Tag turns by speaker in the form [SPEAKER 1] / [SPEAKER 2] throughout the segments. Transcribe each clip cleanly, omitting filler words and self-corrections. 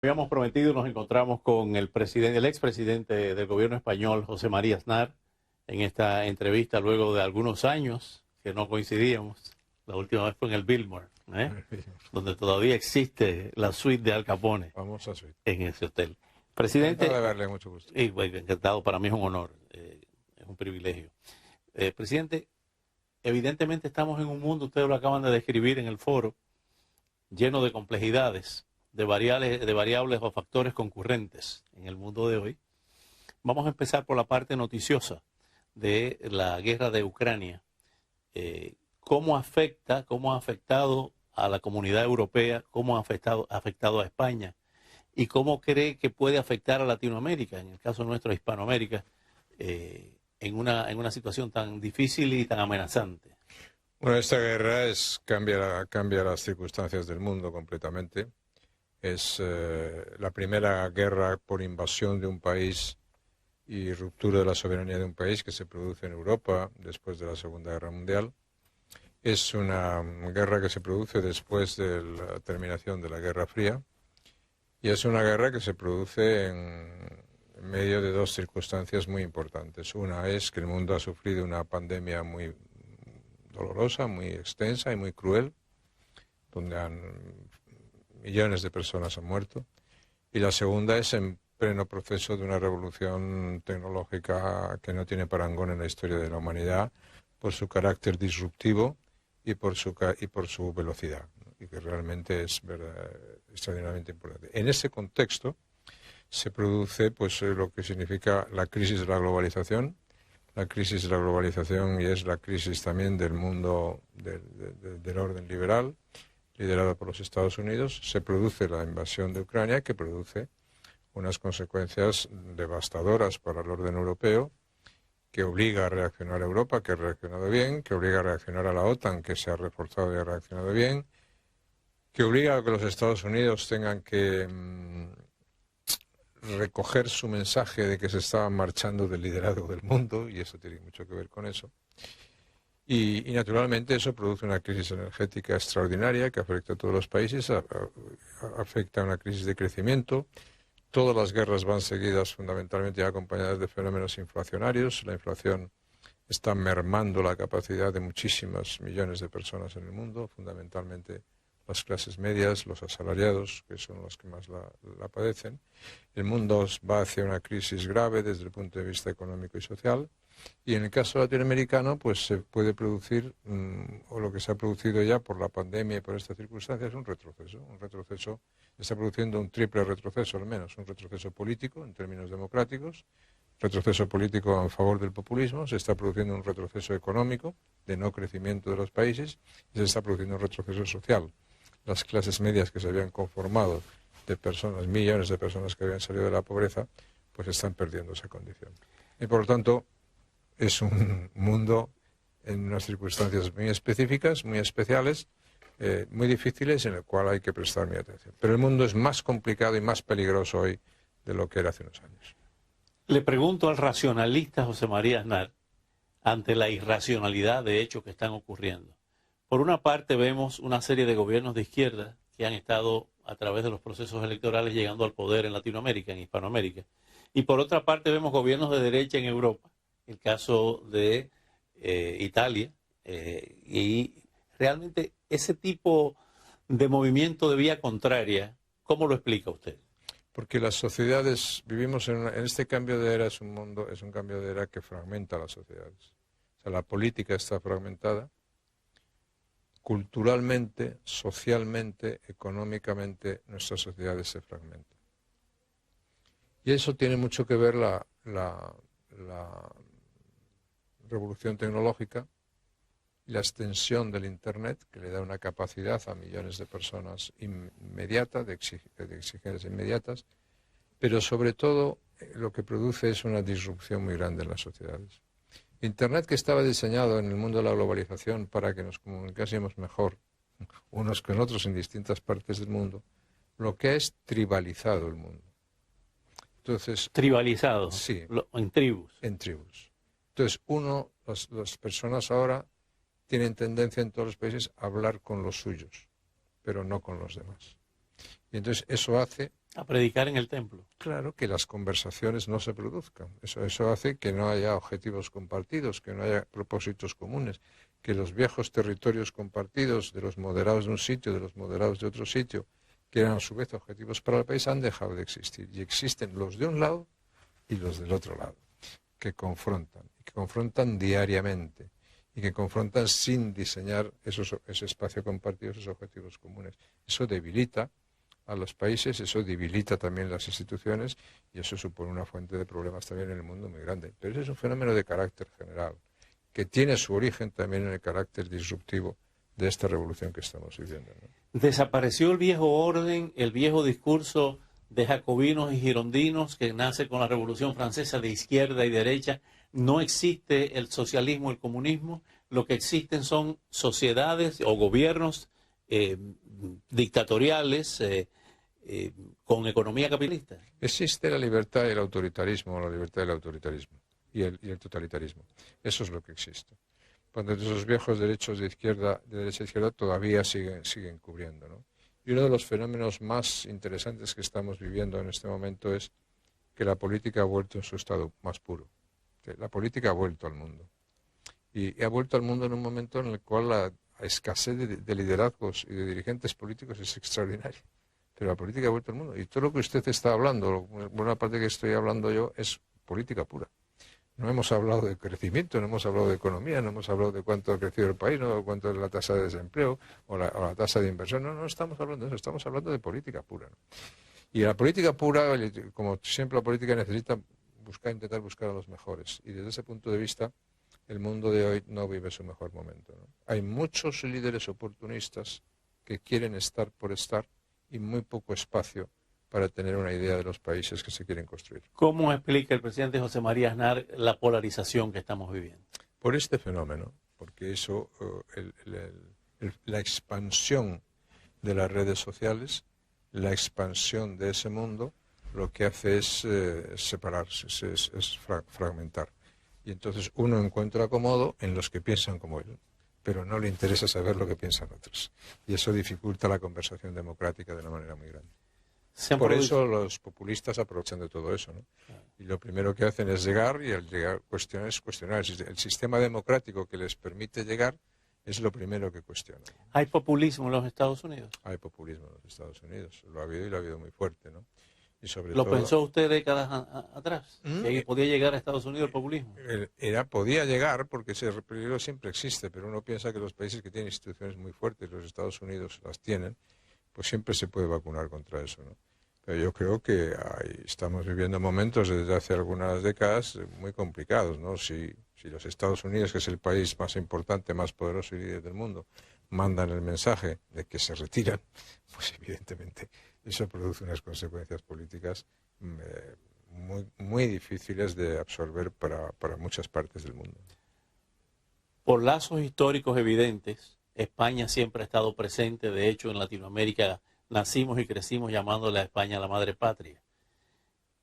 [SPEAKER 1] Habíamos prometido, nos encontramos con el presidente, el expresidente del gobierno español, José María Aznar, en esta entrevista luego de algunos años que no coincidíamos. La última vez fue en el Biltmore, donde todavía existe la suite de Al Capone.
[SPEAKER 2] Famosa suite.
[SPEAKER 1] En ese hotel. Presidente,
[SPEAKER 2] encantado de verle, mucho gusto.
[SPEAKER 1] Y, bueno, encantado, para mí es un honor, es un privilegio. Presidente, evidentemente estamos en un mundo, ustedes lo acaban de describir en el foro, lleno de complejidades, de variables o factores concurrentes en el mundo de hoy. Vamos a empezar por la parte noticiosa de la guerra de Ucrania. ¿Cómo ha afectado a la comunidad europea? ¿Cómo ha afectado a España? ¿Y cómo cree que puede afectar a Latinoamérica, en el caso nuestro, a Hispanoamérica, en una situación tan difícil y tan amenazante?
[SPEAKER 2] Bueno, esta guerra cambia las circunstancias del mundo completamente. Es la primera guerra por invasión de un país y ruptura de la soberanía de un país que se produce en Europa después de la Segunda Guerra Mundial. Es una guerra que se produce después de la terminación de la Guerra Fría y es una guerra que se produce en medio de dos circunstancias muy importantes. Una es que el mundo ha sufrido una pandemia muy dolorosa, muy extensa y muy cruel, donde millones de personas han muerto. Y la segunda es en pleno proceso de una revolución tecnológica que no tiene parangón en la historia de la humanidad por su carácter disruptivo y por su velocidad, y que realmente es extraordinariamente importante. En ese contexto se produce lo que significa la crisis de la globalización. La crisis de la globalización y es la crisis también del mundo del orden liberal, liderado por los Estados Unidos. Se produce la invasión de Ucrania, que produce unas consecuencias devastadoras para el orden europeo, que obliga a reaccionar a Europa, que ha reaccionado bien, que obliga a reaccionar a la OTAN, que se ha reforzado y ha reaccionado bien, que obliga a que los Estados Unidos tengan que recoger su mensaje de que se estaban marchando del liderazgo del mundo, y eso tiene mucho que ver con eso. Y naturalmente eso produce una crisis energética extraordinaria que afecta a todos los países, afecta a una crisis de crecimiento. Todas las guerras van seguidas fundamentalmente acompañadas de fenómenos inflacionarios. La inflación está mermando la capacidad de muchísimas millones de personas en el mundo, fundamentalmente las clases medias, los asalariados, que son los que más la padecen. El mundo va hacia una crisis grave desde el punto de vista económico y social. Y en el caso latinoamericano, pues se puede producir, o lo que se ha producido ya por la pandemia y por estas circunstancias, un retroceso. Se está produciendo un triple retroceso al menos, un retroceso político en términos democráticos, retroceso político en favor del populismo, se está produciendo un retroceso económico de no crecimiento de los países y se está produciendo un retroceso social. Las clases medias que se habían conformado de personas, millones de personas que habían salido de la pobreza, pues están perdiendo esa condición. Y por lo tanto, es un mundo en unas circunstancias muy específicas, muy especiales, muy difíciles, en el cual hay que prestar mi atención. Pero el mundo es más complicado y más peligroso hoy de lo que era hace unos años.
[SPEAKER 1] Le pregunto al racionalista José María Aznar, ante la irracionalidad de hechos que están ocurriendo. Por una parte vemos una serie de gobiernos de izquierda que han estado a través de los procesos electorales llegando al poder en Latinoamérica, en Hispanoamérica. Y por otra parte vemos gobiernos de derecha en Europa, el caso de Italia, y realmente ese tipo de movimiento de vía contraria, ¿cómo lo explica usted?
[SPEAKER 2] Porque las sociedades, vivimos en este cambio de era, es un cambio de era que fragmenta las sociedades. O sea, la política está fragmentada, culturalmente, socialmente, económicamente, nuestras sociedades se fragmentan. Y eso tiene mucho que ver la revolución tecnológica y la extensión del Internet, que le da una capacidad a millones de personas inmediata, de exigencias inmediatas, pero sobre todo lo que produce es una disrupción muy grande en las sociedades. Internet, que estaba diseñado en el mundo de la globalización para que nos comunicásemos mejor unos con otros en distintas partes del mundo, lo que es tribalizado el mundo. Entonces,
[SPEAKER 1] tribalizado,
[SPEAKER 2] sí,
[SPEAKER 1] en tribus.
[SPEAKER 2] En tribus. Entonces, las personas ahora tienen tendencia en todos los países a hablar con los suyos, pero no con los demás. Y entonces eso hace
[SPEAKER 1] A predicar en el templo.
[SPEAKER 2] Claro, que las conversaciones no se produzcan. Eso hace que no haya objetivos compartidos, que no haya propósitos comunes, que los viejos territorios compartidos de los moderados de un sitio, de los moderados de otro sitio, que eran a su vez objetivos para el país, han dejado de existir. Y existen los de un lado y los del otro lado, que confrontan diariamente, y que confrontan sin diseñar ese espacio compartido, esos objetivos comunes. Eso debilita a los países, eso debilita también las instituciones y eso supone una fuente de problemas también en el mundo muy grande. Pero ese es un fenómeno de carácter general, que tiene su origen también en el carácter disruptivo de esta revolución que estamos viviendo, ¿no?
[SPEAKER 1] Desapareció el viejo orden, el viejo discurso de jacobinos y girondinos que nace con la Revolución Francesa de izquierda y derecha. No existe el socialismo, el comunismo. Lo que existen son sociedades o gobiernos dictatoriales con economía capitalista.
[SPEAKER 2] Existe la libertad y el autoritarismo, la libertad y el autoritarismo y el totalitarismo. Eso es lo que existe. Cuando esos viejos derechos de derecha a izquierda todavía siguen cubriendo, ¿no? Y uno de los fenómenos más interesantes que estamos viviendo en este momento es que la política ha vuelto en su estado más puro. La política ha vuelto al mundo. Y ha vuelto al mundo en un momento en el cual la escasez de liderazgos y de dirigentes políticos es extraordinaria. Pero la política ha vuelto al mundo. Y todo lo que usted está hablando, buena parte que estoy hablando yo, es política pura. No hemos hablado de crecimiento, no hemos hablado de economía, no hemos hablado de cuánto ha crecido el país, no de cuánto es la tasa de desempleo o la tasa de inversión. No estamos hablando de eso, estamos hablando de política pura, ¿no? Y la política pura, como siempre la política necesita intentar buscar a los mejores. Y desde ese punto de vista, el mundo de hoy no vive su mejor momento, ¿no? Hay muchos líderes oportunistas que quieren estar por estar y muy poco espacio para tener una idea de los países que se quieren construir.
[SPEAKER 1] ¿Cómo explica el presidente José María Aznar la polarización que estamos viviendo?
[SPEAKER 2] Por este fenómeno, porque eso, la expansión de las redes sociales, la expansión de ese mundo, lo que hace es separarse, es fragmentar. Y entonces uno encuentra acomodo en los que piensan como él, pero no le interesa saber lo que piensan otros. Y eso dificulta la conversación democrática de una manera muy grande. Por eso los populistas aprovechan de todo eso, ¿no? Y lo primero que hacen es llegar, y al llegar cuestionar el sistema democrático que les permite llegar, es lo primero que cuestionan.
[SPEAKER 1] ¿Hay populismo en los Estados Unidos?
[SPEAKER 2] Hay populismo en los Estados Unidos, lo ha habido y lo ha habido muy fuerte, ¿no? Y sobre
[SPEAKER 1] ¿Lo
[SPEAKER 2] todo,
[SPEAKER 1] pensó usted décadas atrás? ¿Que podía llegar a Estados Unidos el populismo?
[SPEAKER 2] Podía llegar, porque ese peligro siempre existe, pero uno piensa que los países que tienen instituciones muy fuertes, los Estados Unidos las tienen, pues siempre se puede vacunar contra eso, ¿no? Pero yo creo que estamos viviendo momentos desde hace algunas décadas muy complicados, ¿no? Si los Estados Unidos, que es el país más importante, más poderoso y líder del mundo, mandan el mensaje de que se retiran, pues evidentemente eso produce unas consecuencias políticas muy difíciles de absorber para muchas partes del mundo.
[SPEAKER 1] Por lazos históricos evidentes, España siempre ha estado presente. De hecho, en Latinoamérica nacimos y crecimos llamándole a España la madre patria.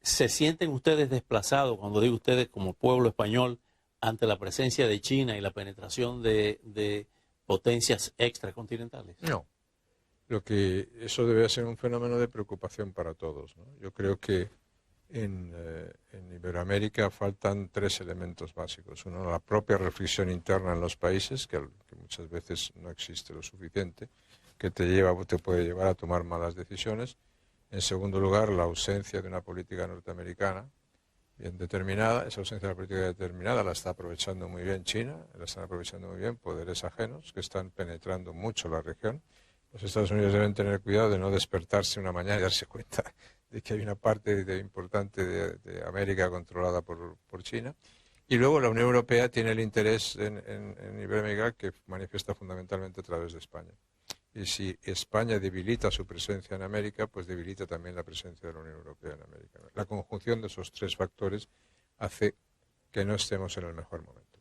[SPEAKER 1] ¿Se sienten ustedes desplazados, cuando digo ustedes como pueblo español, ante la presencia de China y la penetración de potencias extracontinentales?
[SPEAKER 2] No. Eso debe ser un fenómeno de preocupación para todos, ¿no? Yo creo que en Iberoamérica faltan tres elementos básicos. Uno, la propia reflexión interna en los países, que muchas veces no existe lo suficiente, que te puede llevar a tomar malas decisiones. En segundo lugar, la ausencia de una política norteamericana bien determinada. Esa ausencia de una política determinada la está aprovechando muy bien China, la están aprovechando muy bien poderes ajenos que están penetrando mucho la región. Los Estados Unidos deben tener cuidado de no despertarse una mañana y darse cuenta de que hay una parte importante de América controlada por China. Y luego la Unión Europea tiene el interés en Iberoamérica, que manifiesta fundamentalmente a través de España. Y si España debilita su presencia en América, pues debilita también la presencia de la Unión Europea en América. La conjunción de esos tres factores hace que no estemos en el mejor momento.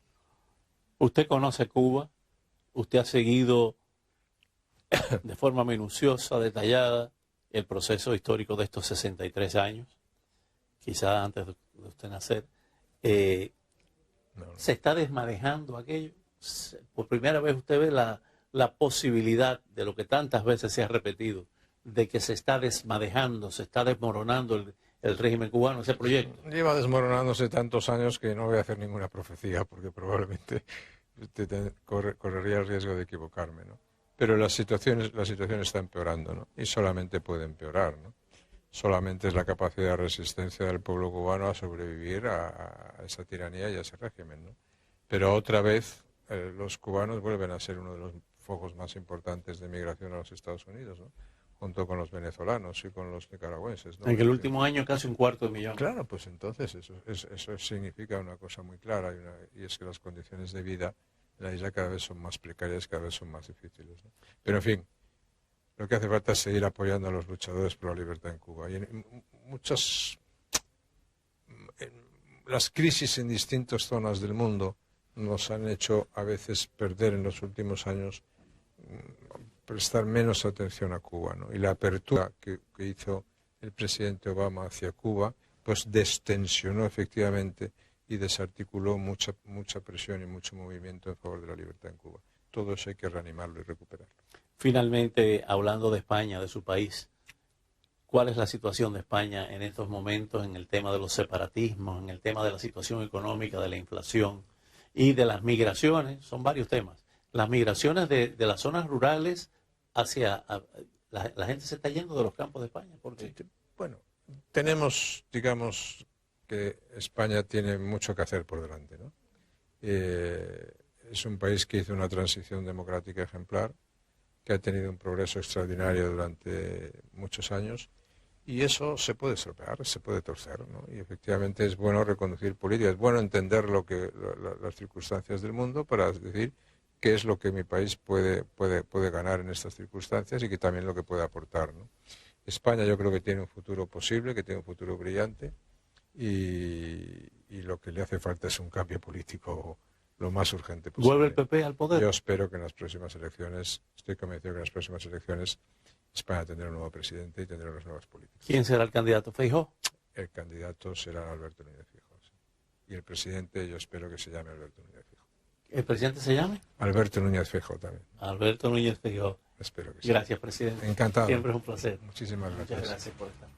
[SPEAKER 1] Usted conoce Cuba, usted ha seguido de forma minuciosa, detallada, el proceso histórico de estos 63 años, quizás antes de usted nacer. ¿Se está desmanejando aquello? Por primera vez usted ve la posibilidad de lo que tantas veces se ha repetido, de que se está desmadejando, se está desmoronando el régimen cubano, ese proyecto?
[SPEAKER 2] Lleva desmoronándose tantos años que no voy a hacer ninguna profecía porque probablemente correría el riesgo de equivocarme, ¿no? Pero la situación está empeorando, ¿no? Y solamente puede empeorar, ¿no? Solamente es la capacidad de resistencia del pueblo cubano a sobrevivir a esa tiranía y a ese régimen, ¿no? Pero otra vez los cubanos vuelven a ser uno de los focos más importantes de migración a los Estados Unidos, ¿no? Junto con los venezolanos y con los nicaragüenses, ¿no?
[SPEAKER 1] En el último año casi 250.000.
[SPEAKER 2] Claro, pues entonces eso significa una cosa muy clara y es que las condiciones de vida en la isla cada vez son más precarias, cada vez son más difíciles, ¿no? Pero en fin, lo que hace falta es seguir apoyando a los luchadores por la libertad en Cuba. Y las crisis en distintas zonas del mundo nos han hecho a veces perder en los últimos años, prestar menos atención a Cuba, ¿no? Y la apertura que hizo el presidente Obama hacia Cuba, pues destensionó efectivamente y desarticuló mucha presión y mucho movimiento en favor de la libertad en Cuba. Todo eso hay que reanimarlo y recuperarlo.
[SPEAKER 1] Finalmente, hablando de España, de su país, ¿cuál es la situación de España en estos momentos en el tema de los separatismos, en el tema de la situación económica, de la inflación y de las migraciones? Son varios temas. Las migraciones de las zonas rurales hacia... La gente se está yendo de los campos de España. ¿Por qué?
[SPEAKER 2] Bueno, digamos que España tiene mucho que hacer por delante, ¿no? Es un país que hizo una transición democrática ejemplar, que ha tenido un progreso extraordinario durante muchos años, y eso se puede estropear, se puede torcer, ¿no? Y efectivamente es bueno reconducir política, es bueno entender las circunstancias del mundo para decir qué es lo que mi país puede ganar en estas circunstancias y que también lo que puede aportar, ¿no? España yo creo que tiene un futuro posible, que tiene un futuro brillante, y lo que le hace falta es un cambio político lo más urgente posible.
[SPEAKER 1] ¿Vuelve el PP al poder?
[SPEAKER 2] Yo espero que en las próximas elecciones, estoy convencido que en las próximas elecciones España tendrá un nuevo presidente y tendrá unas nuevas políticas.
[SPEAKER 1] ¿Quién será el candidato? ¿Feijóo?
[SPEAKER 2] El candidato será Alberto Núñez Feijóo. Sí. Y el presidente yo espero que se llame Alberto Núñez Feijóo.
[SPEAKER 1] ¿El presidente se llame?
[SPEAKER 2] Alberto Núñez Feijóo también.
[SPEAKER 1] Alberto Núñez Feijóo.
[SPEAKER 2] Espero que sí.
[SPEAKER 1] Gracias, presidente.
[SPEAKER 2] Encantado.
[SPEAKER 1] Siempre es un placer.
[SPEAKER 2] Muchísimas gracias.
[SPEAKER 1] Muchas gracias por estar.